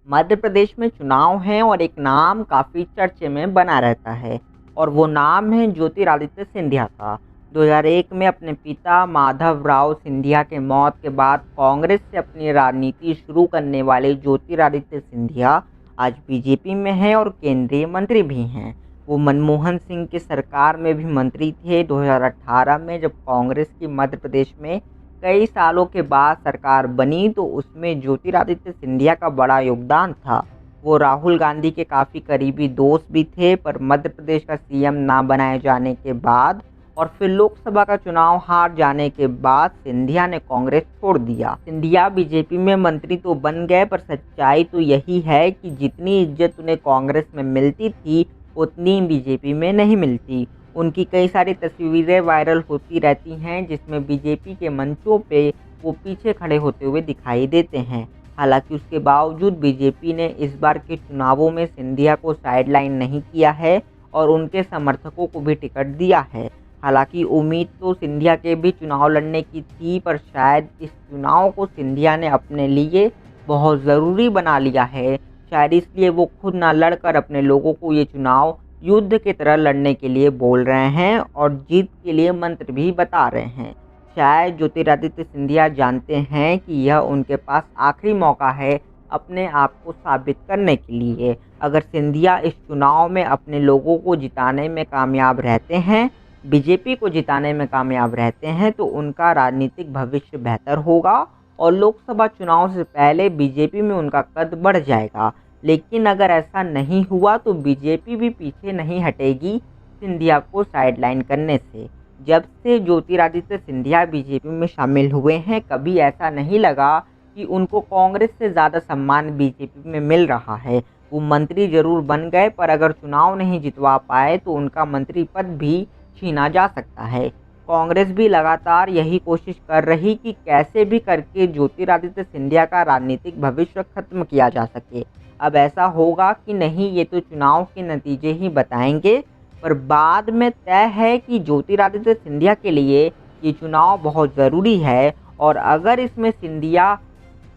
मध्य प्रदेश में चुनाव हैं और एक नाम काफ़ी चर्चे में बना रहता है और वो नाम है ज्योतिरादित्य सिंधिया का। 2001 में अपने पिता माधवराव सिंधिया के मौत के बाद कांग्रेस से अपनी राजनीति शुरू करने वाले ज्योतिरादित्य सिंधिया आज बीजेपी में हैं और केंद्रीय मंत्री भी हैं। वो मनमोहन सिंह की सरकार में भी मंत्री थे। 2018 में जब कांग्रेस की मध्य प्रदेश में कई सालों के बाद सरकार बनी तो उसमें ज्योतिरादित्य सिंधिया का बड़ा योगदान था। वो राहुल गांधी के काफ़ी करीबी दोस्त भी थे, पर मध्य प्रदेश का सीएम ना बनाए जाने के बाद और फिर लोकसभा का चुनाव हार जाने के बाद सिंधिया ने कांग्रेस छोड़ दिया। सिंधिया बीजेपी में मंत्री तो बन गए, पर सच्चाई तो यही है कि जितनी इज्जत उन्हें कांग्रेस में मिलती थी उतनी बीजेपी में नहीं मिलती। उनकी कई सारी तस्वीरें वायरल होती रहती हैं जिसमें बीजेपी के मंचों पे वो पीछे खड़े होते हुए दिखाई देते हैं। हालांकि उसके बावजूद बीजेपी ने इस बार के चुनावों में सिंधिया को साइडलाइन नहीं किया है और उनके समर्थकों को भी टिकट दिया है। हालांकि उम्मीद तो सिंधिया के भी चुनाव लड़ने की थी, पर शायद इस चुनाव को सिंधिया ने अपने लिए बहुत ज़रूरी बना लिया है। शायद इसलिए वो खुद ना लड़कर अपने लोगों को ये चुनाव युद्ध की तरह लड़ने के लिए बोल रहे हैं और जीत के लिए मंत्र भी बता रहे हैं। शायद ज्योतिरादित्य सिंधिया जानते हैं कि यह उनके पास आखिरी मौका है अपने आप को साबित करने के लिए। अगर सिंधिया इस चुनाव में अपने लोगों को जिताने में कामयाब रहते हैं, बीजेपी को जिताने में कामयाब रहते हैं, तो उनका राजनीतिक भविष्य बेहतर होगा और लोकसभा चुनाव से पहले बीजेपी में उनका कद बढ़ जाएगा। लेकिन अगर ऐसा नहीं हुआ तो बीजेपी भी पीछे नहीं हटेगी सिंधिया को साइडलाइन करने से। जब से ज्योतिरादित्य सिंधिया बीजेपी में शामिल हुए हैं, कभी ऐसा नहीं लगा कि उनको कांग्रेस से ज़्यादा सम्मान बीजेपी में मिल रहा है। वो मंत्री जरूर बन गए, पर अगर चुनाव नहीं जितवा पाए तो उनका मंत्री पद भी छीना जा सकता है। कांग्रेस भी लगातार यही कोशिश कर रही कि कैसे भी करके ज्योतिरादित्य सिंधिया का राजनीतिक भविष्य खत्म किया जा सके। अब ऐसा होगा कि नहीं, ये तो चुनाव के नतीजे ही बताएंगे, पर बाद में तय है कि ज्योतिरादित्य सिंधिया के लिए ये चुनाव बहुत ज़रूरी है और अगर इसमें सिंधिया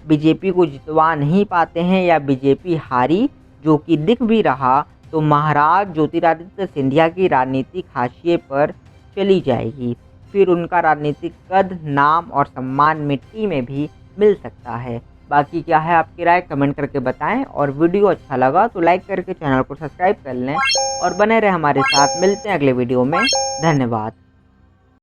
बीजेपी को जितवा नहीं पाते हैं या बीजेपी हारी, जो कि दिख भी रहा, तो महाराज ज्योतिरादित्य सिंधिया की राजनीतिक हाशिए पर चली जाएगी। फिर उनका राजनीतिक कद, नाम और सम्मान मिट्टी में भी मिल सकता है। बाकी क्या है आपकी राय, कमेंट करके बताएं और वीडियो अच्छा लगा तो लाइक करके चैनल को सब्सक्राइब कर लें और बने रहे हमारे साथ। मिलते हैं अगले वीडियो में। धन्यवाद।